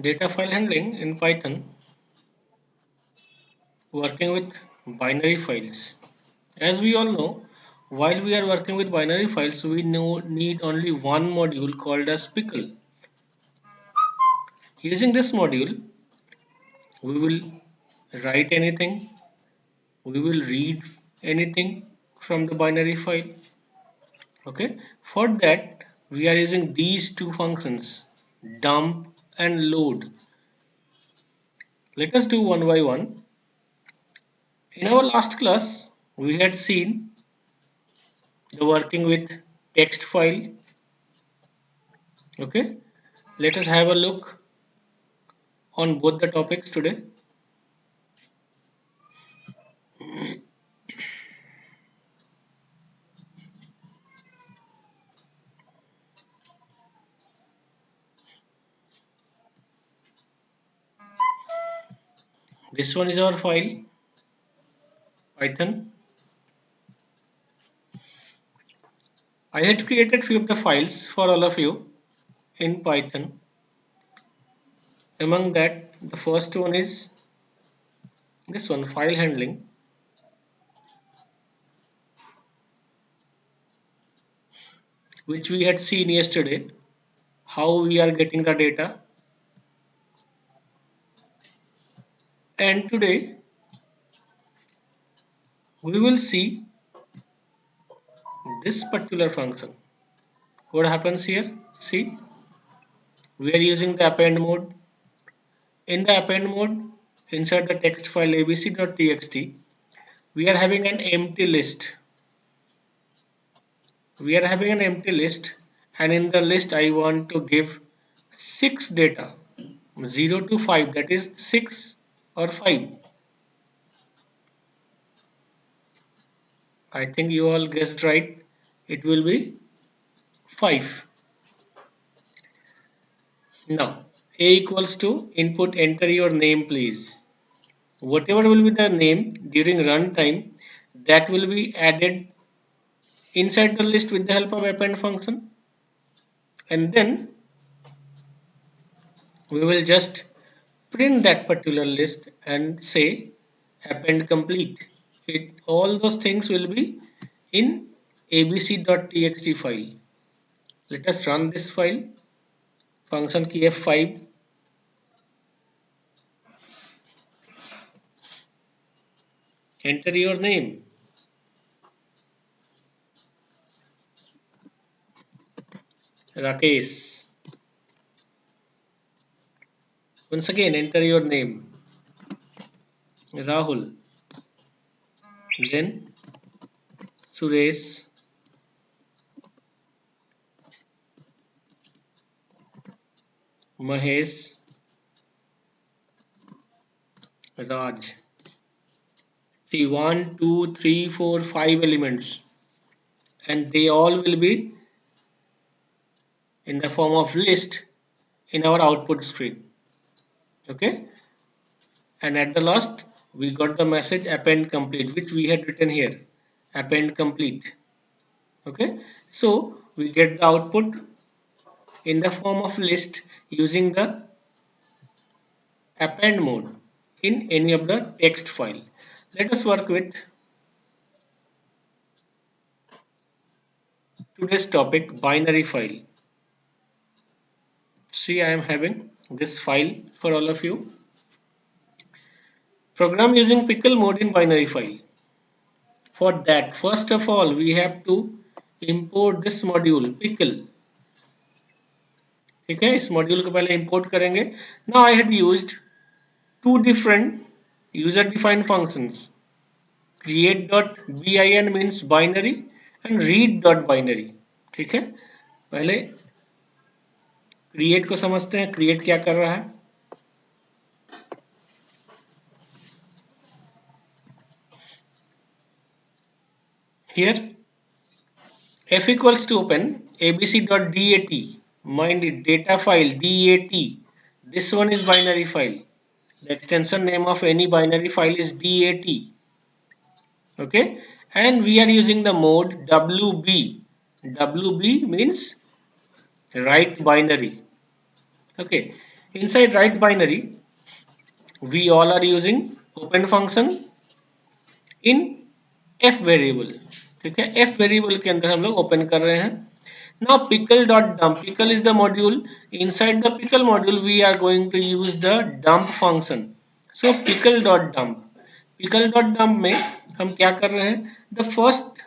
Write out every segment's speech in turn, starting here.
Data file handling in Python, working with binary files. As we all know, while we are working with binary files, we need only one module called as pickle. Using this module, we will write anything, we will read anything from the binary file. Okay, for that we are using these two functions, dump and load. Let us do one by one. In our last class, we had seen the working with text file. Okay, let us have a look on both the topics today. This one is our file, Python. I had created few of the files for all of you in Python. Among that, the first one is this one, file handling, which we had seen yesterday, how we are getting the data. And today, we will see this particular function. What happens here? See, we are using the append mode. In the append mode, inside the text file abc.txt, we are having an empty list. We are having an empty list, and in the list I want to give 6 data, 0 to 5, that is 6 or 5. I think you all guessed right, it will be 5. Now a equals to input, enter your name please. Whatever will be the name during runtime, that will be added inside the list with the help of append function, and then we will just print that particular list and say append complete. All those things will be in abc.txt file. Let us run this file. Function key F5. Enter your name. Rakesh. Once again, enter your name. Rahul. Then Suresh. Mahesh. Raj. See, 1, 2, 3, 4, 5 elements, and they all will be in the form of list in our output stream. Okay, and at the last we got the message append complete, which we had written here, append complete. Okay, so we get the output in the form of list using the append mode in any of the text file. Let us work with today's topic, binary file. See, I am having this file for all of you. Program using pickle mode in binary file. For that, first of all, we have to import this module pickle. ठीक है, इस module को पहले import करेंगे. Now I had used two different user defined functions. create.bin means binary and read.binary. ठीक है, पहले create को समझते हैं. create क्या कर रहा है? Here f equals to open abc.dat, mind it, data file dat. This one is binary file. The extension name of any binary file is dat. Okay, and we are using the mode wb. Wb means write binary. Okay, inside write binary we all are using open function in f variable. ठीक है, f variable के अंदर हम लोग open कर रहे हैं. Now pickle dot dump, pickle is the module. Inside the pickle module we are going to use the dump function. So pickle dot dump, pickle dot dump में हम क्या कर रहे हैं, the first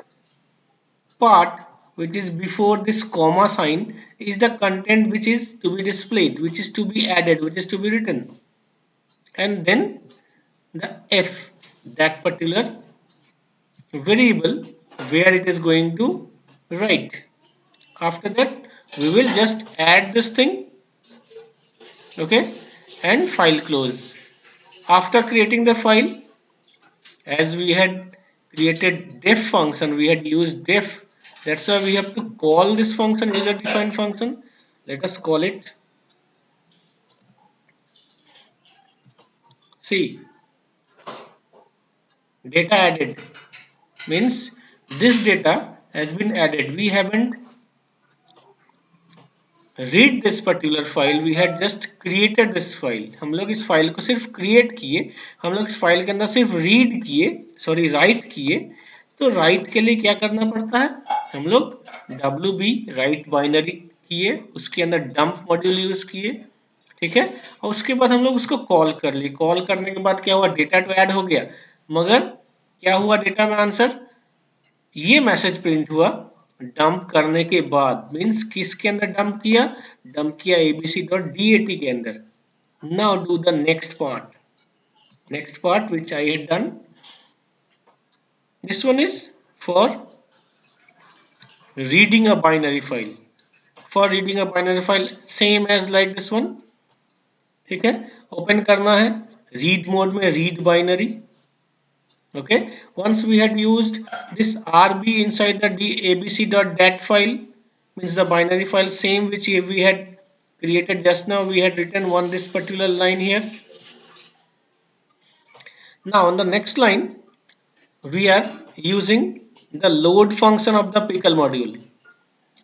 part which is before this comma sign is the content which is to be displayed, which is to be added, which is to be written, and then the f, that particular variable where it is going to write. After that we will just add this thing, okay, and file close. After creating the file, as we had created def function, we had used def, that's why we have to call this function, user defined function. Let us call it. See, data added means this data has been added. We haven't read this particular file, we had just created this file. हम लोग इस file को सिर्फ create किए, हम लोग इस file के अंदर सिर्फ रीड किए, सॉरी राइट किए. तो राइट के लिए क्या करना पड़ता है, हम लोग wb राइट बाइनरी किए, उसके अंदर डंप मॉड्यूल यूज किए. ठीक है, और उसके बाद हम लोग उसको कॉल कर लिए. कॉल करने के बाद क्या हुआ, डेटा तो ऐड हो गया, मगर क्या हुआ डेटा में आंसर, ये मैसेज प्रिंट हुआ डंप करने के बाद. मींस किसके अंदर डंप किया abc.dat के अंदर. Now do the next part which I had done. This one is for reading a binary file. For reading a binary file same as like this one. ठीक है, ओपन करना है read mode में, read binary. Okay, once we had used this rb inside the abc.dat file, means the binary file same which we had created just now, we had written this particular line here. Now on the next line we are using the load function of the pickle module.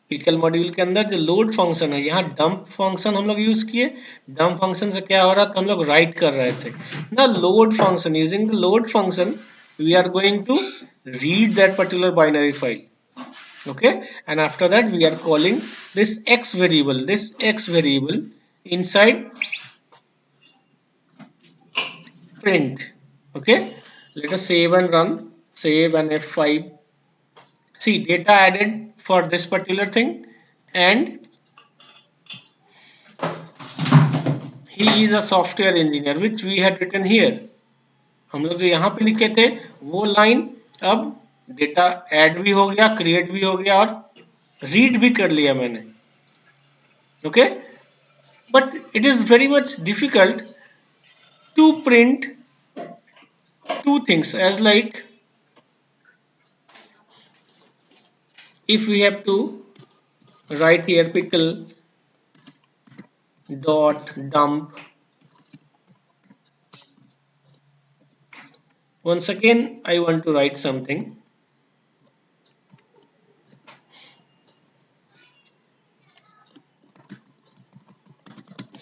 Pickle module के अंदर जो load function है, यहाँ dump function हम लोग use किए. Dump function से क्या हो रहा था, हम लोग राइट कर रहे थे. The load function, using the load function we are going to read that particular binary file. Okay, and after that we are calling this x variable inside print. Okay, let us save and run, save and F5. See, data added for this particular thing, and he is a software engineer, which we had written here. हम लोग जो यहाँ पे लिखे थे वो line अब data add भी हो गया, क्रिएट भी हो गया और रीड भी कर लिया मैंने. Okay, but it is very much difficult to print two things, as like if we have to write here pickle dot dump. Once again I want to write something.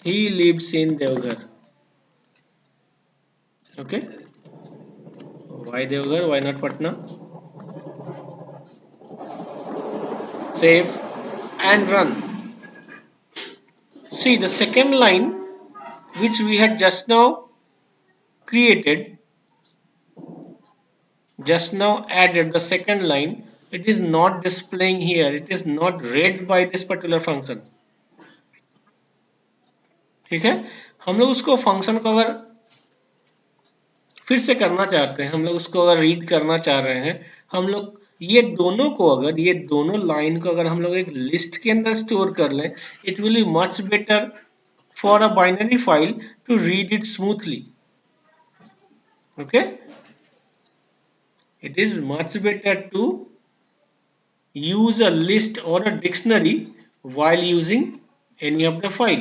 He lives in Devghar. Okay, why Devghar, why not Patna? Save and run. See, the second line which we had just now created, just now added, the second line, it is not displaying here, it is not read by this particular function. ठीक है, हम लोग उसको function को अगर फिर से करना चाहते हैं, हम लोग उसको अगर रीड करना चाह रहे हैं, हम लोग ये दोनों को, अगर ये दोनों लाइन को अगर हम लोग एक लिस्ट के अंदर स्टोर कर लें, it will be much better for a binary file to read it smoothly. Okay, it is much better to use a list or a dictionary while using any of the file.